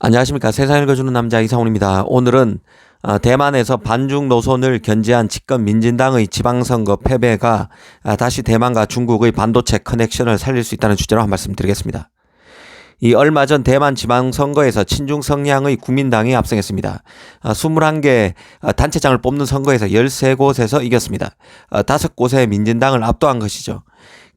안녕하십니까. 세상을 읽어주는 남자 이상훈입니다. 오늘은 대만에서 반중 노선을 견제한 집권 민진당의 지방선거 패배가 다시 대만과 중국의 반도체 커넥션을 살릴 수 있다는 주제로 한 말씀 드리겠습니다. 이 얼마 전 대만 지방선거에서 친중 성향의 국민당이 압승했습니다. 21개 단체장을 뽑는 선거에서 13곳에서 이겼습니다. 5곳의 민진당을 압도한 것이죠.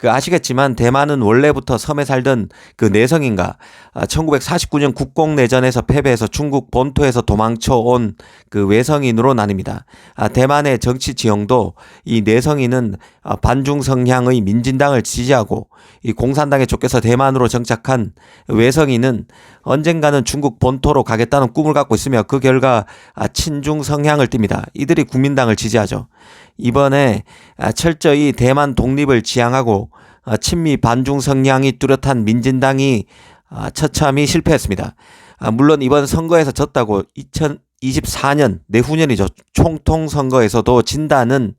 아시겠지만 대만은 원래부터 섬에 살던 내성인가 1949년 국공내전에서 패배해서 중국 본토에서 도망쳐온 외성인으로 나뉩니다. 대만의 정치 지형도 이 내성인은 반중 성향의 민진당을 지지하고 이 공산당에 쫓겨서 대만으로 정착한 외성인은 언젠가는 중국 본토로 가겠다는 꿈을 갖고 있으며 그 결과 친중 성향을 띱니다. 이들이 국민당을 지지하죠. 이번에 철저히 대만 독립을 지향하고 친미 반중 성향이 뚜렷한 민진당이 처참히 실패했습니다. 물론 이번 선거에서 졌다고 2024년 내후년이죠. 총통선거에서도 진다는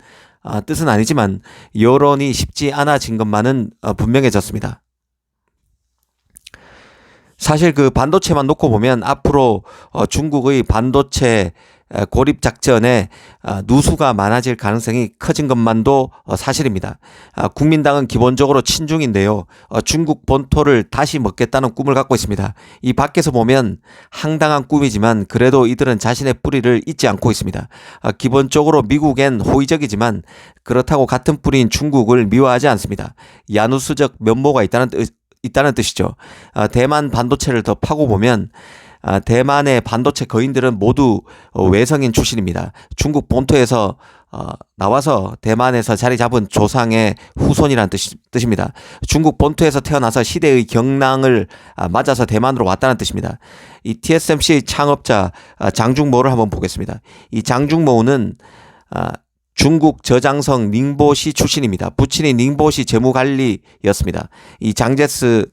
뜻은 아니지만 여론이 쉽지 않아진 것만은 분명해졌습니다. 사실 반도체만 놓고 보면 앞으로 중국의 반도체 고립 작전에 누수가 많아질 가능성이 커진 것만도 사실입니다. 국민당은 기본적으로 친중인데요. 중국 본토를 다시 먹겠다는 꿈을 갖고 있습니다. 이 밖에서 보면 황당한 꿈이지만 그래도 이들은 자신의 뿌리를 잊지 않고 있습니다. 기본적으로 미국엔 호의적이지만 그렇다고 같은 뿌리인 중국을 미워하지 않습니다. 야누스적 면모가 있다는 뜻이죠. 대만 반도체를 더 파고 보면 대만의 반도체 거인들은 모두 외성인 출신입니다. 중국 본토에서 나와서 대만에서 자리 잡은 조상의 후손이라는 뜻입니다. 중국 본토에서 태어나서 시대의 경랑을 맞아서 대만으로 왔다는 뜻입니다. 이 TSMC 창업자 장중모를 한번 보겠습니다. 이 장중모는 중국 저장성 닝보시 출신입니다. 부친이 닝보시 재무관리였습니다. 이 장제스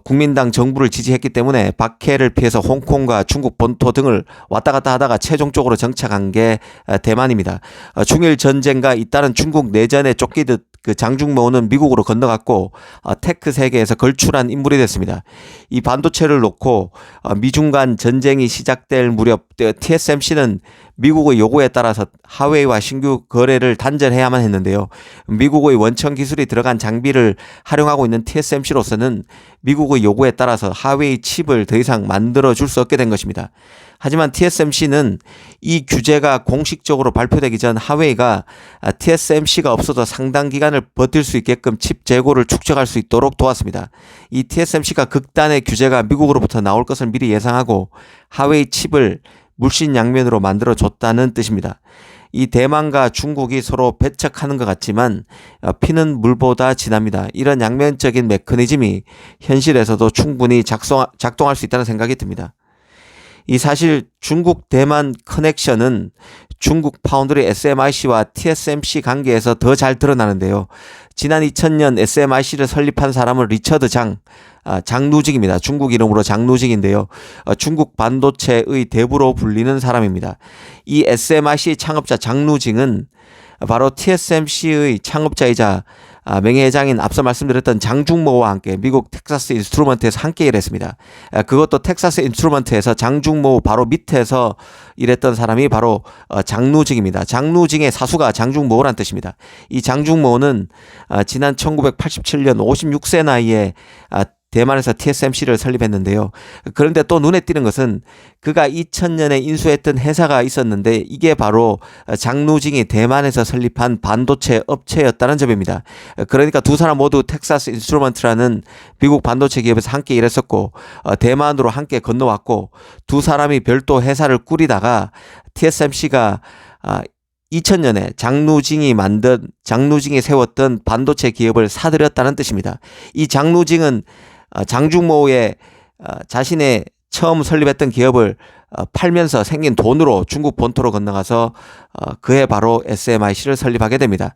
국민당 정부를 지지했기 때문에 박해를 피해서 홍콩과 중국 본토 등을 왔다 갔다 하다가 최종적으로 정착한 게 대만입니다. 중일 전쟁과 잇따른 중국 내전에 쫓기듯 장중모는 미국으로 건너갔고 테크 세계에서 걸출한 인물이 됐습니다. 이 반도체를 놓고 미중 간 전쟁이 시작될 무렵 TSMC는 미국의 요구에 따라서 하웨이와 신규 거래를 단절해야만 했는데요. 미국의 원천 기술이 들어간 장비를 활용하고 있는 TSMC로서는 미국의 요구에 따라서 하웨이 칩을 더 이상 만들어줄 수 없게 된 것입니다. 하지만 TSMC는 이 규제가 공식적으로 발표되기 전 하웨이가 TSMC가 없어도 상당 기간을 버틸 수 있게끔 칩 재고를 축적할 수 있도록 도왔습니다. 이 TSMC가 극단의 규제가 미국으로부터 나올 것을 미리 예상하고 하웨이 칩을 물신양면으로 만들어줬다는 뜻입니다. 이 대만과 중국이 서로 배척하는 것 같지만 피는 물보다 진합니다. 이런 양면적인 메커니즘이 현실에서도 충분히 작동할 수 있다는 생각이 듭니다. 이 사실 중국 대만 커넥션은 중국 파운드리 SMIC와 TSMC 관계에서 더 잘 드러나는데요. 지난 2000년 SMIC를 설립한 사람은 리처드 장루직입니다. 중국 이름으로 장루직인데요. 중국 반도체의 대부로 불리는 사람입니다. 이 SMIC 창업자 장루직은 바로 TSMC의 창업자이자 명예회장인 앞서 말씀드렸던 장중모와 함께 미국 텍사스 인스트루먼트에서 함께 일했습니다. 그것도 텍사스 인스트루먼트에서 장중모 바로 밑에서 일했던 사람이 바로 장루직입니다. 장루직의 사수가 장중모란 뜻입니다. 이 장중모는 지난 1987년 56세 나이에 대만에서 TSMC를 설립했는데요. 그런데 또 눈에 띄는 것은 그가 2000년에 인수했던 회사가 있었는데 이게 바로 장루징이 대만에서 설립한 반도체 업체였다는 점입니다. 그러니까 두 사람 모두 텍사스 인스트루먼트라는 미국 반도체 기업에서 함께 일했었고 대만으로 함께 건너왔고 두 사람이 별도 회사를 꾸리다가 TSMC가 2000년에 장루징이 세웠던 반도체 기업을 사들였다는 뜻입니다. 이 장루징은 장중모의 자신의 처음 설립했던 기업을 팔면서 생긴 돈으로 중국 본토로 건너가서 그해 바로 SMIC를 설립하게 됩니다.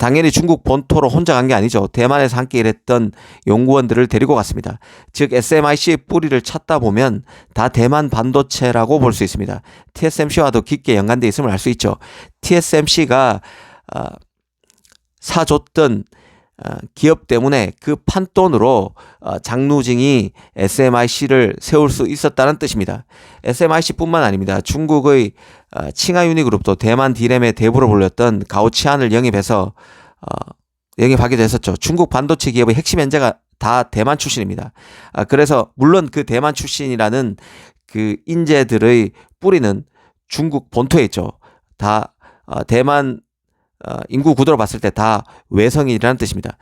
당연히 중국 본토로 혼자 간 게 아니죠. 대만에서 함께 일했던 연구원들을 데리고 갔습니다. 즉 SMIC의 뿌리를 찾다 보면 다 대만 반도체라고 볼 수 있습니다. TSMC와도 깊게 연관되어 있음을 알 수 있죠. TSMC가 사줬던 기업 때문에 그 판돈으로 장루징이 SMIC를 세울 수 있었다는 뜻입니다. SMIC뿐만 아닙니다. 중국의 칭하유니그룹도 대만 디램의 대부로 불렸던 가오치안을 영입하기도 했었죠. 중국 반도체 기업의 핵심 현재가 다 대만 출신입니다. 그래서 물론 그 대만 출신이라는 그 인재들의 뿌리는 중국 본토에 있죠. 다 대만 인구 구도로 봤을 때 다 외성인이라는 뜻입니다.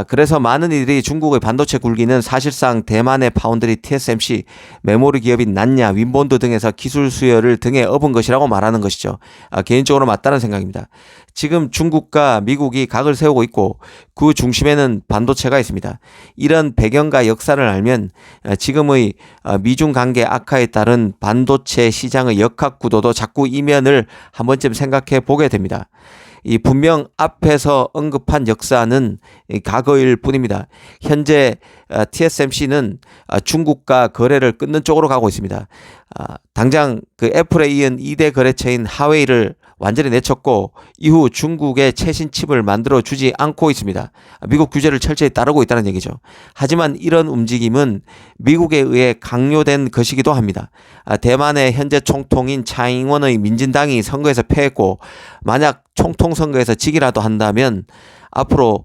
그래서 많은 이들이 중국의 반도체 굴기는 사실상 대만의 파운드리 TSMC, 메모리 기업인 난야, 윈본드 등에서 기술 수요를 등에 업은 것이라고 말하는 것이죠. 개인적으로 맞다는 생각입니다. 지금 중국과 미국이 각을 세우고 있고 그 중심에는 반도체가 있습니다. 이런 배경과 역사를 알면 지금의 미중 관계 악화에 따른 반도체 시장의 역학 구도도 자꾸 이면을 한 번쯤 생각해 보게 됩니다. 이 분명 앞에서 언급한 역사는 과거일 뿐입니다. 현재 TSMC는 중국과 거래를 끊는 쪽으로 가고 있습니다. 당장 그 애플에 이은 2대 거래처인 하웨이를 완전히 내쳤고 이후 중국의 최신 칩을 만들어 주지 않고 있습니다. 미국 규제를 철저히 따르고 있다는 얘기죠. 하지만 이런 움직임은 미국에 의해 강요된 것이기도 합니다. 대만의 현재 총통인 차잉원의 민진당이 선거에서 패했고 만약 총통 선거에서 지기라도 한다면 앞으로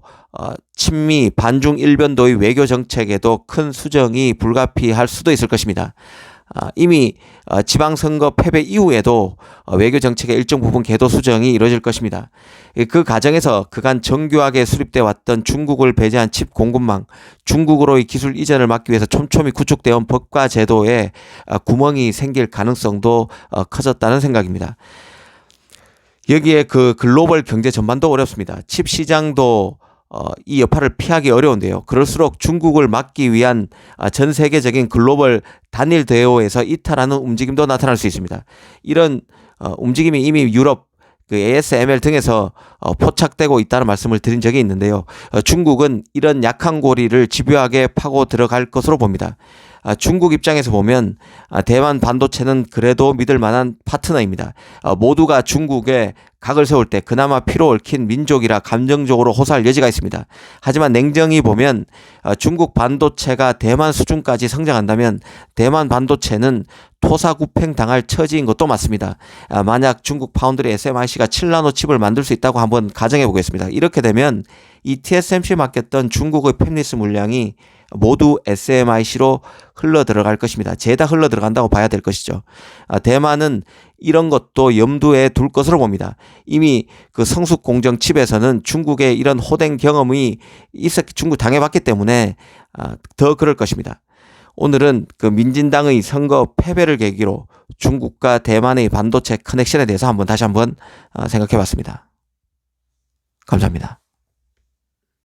친미 반중 일변도의 외교 정책에도 큰 수정이 불가피할 수도 있을 것입니다. 이미 지방선거 패배 이후에도 외교 정책의 일정 부분 궤도 수정이 이루어질 것입니다. 그 과정에서 그간 정교하게 수립돼 왔던 중국을 배제한 칩 공급망, 중국으로의 기술 이전을 막기 위해서 촘촘히 구축되어 온 법과 제도에 구멍이 생길 가능성도 커졌다는 생각입니다. 여기에 그 글로벌 경제 전반도 어렵습니다. 칩 시장도 이 여파를 피하기 어려운데요. 그럴수록 중국을 막기 위한 전 세계적인 글로벌 단일 대우에서 이탈하는 움직임도 나타날 수 있습니다. 이런 움직임이 이미 유럽, 그 ASML 등에서 포착되고 있다는 말씀을 드린 적이 있는데요. 중국은 이런 약한 고리를 집요하게 파고 들어갈 것으로 봅니다. 중국 입장에서 보면 대만 반도체는 그래도 믿을 만한 파트너입니다. 모두가 중국에 각을 세울 때 그나마 피로 얽힌 민족이라 감정적으로 호소할 여지가 있습니다. 하지만 냉정히 보면 중국 반도체가 대만 수준까지 성장한다면 대만 반도체는 토사구팽 당할 처지인 것도 맞습니다. 만약 중국 파운드리 SMIC가 7나노 칩을 만들 수 있다고 한번 가정해 보겠습니다. 이렇게 되면 이 TSMC에 맡겼던 중국의 팹리스 물량이 모두 SMIC로 흘러 들어갈 것입니다. 죄다 흘러 들어간다고 봐야 될 것이죠. 대만은 이런 것도 염두에 둘 것으로 봅니다. 이미 그 성숙 공정 칩에서는 중국의 이런 호된 경험이 중국 당해봤기 때문에 더 그럴 것입니다. 오늘은 그 민진당의 선거 패배를 계기로 중국과 대만의 반도체 커넥션에 대해서 다시 한번 생각해 봤습니다. 감사합니다.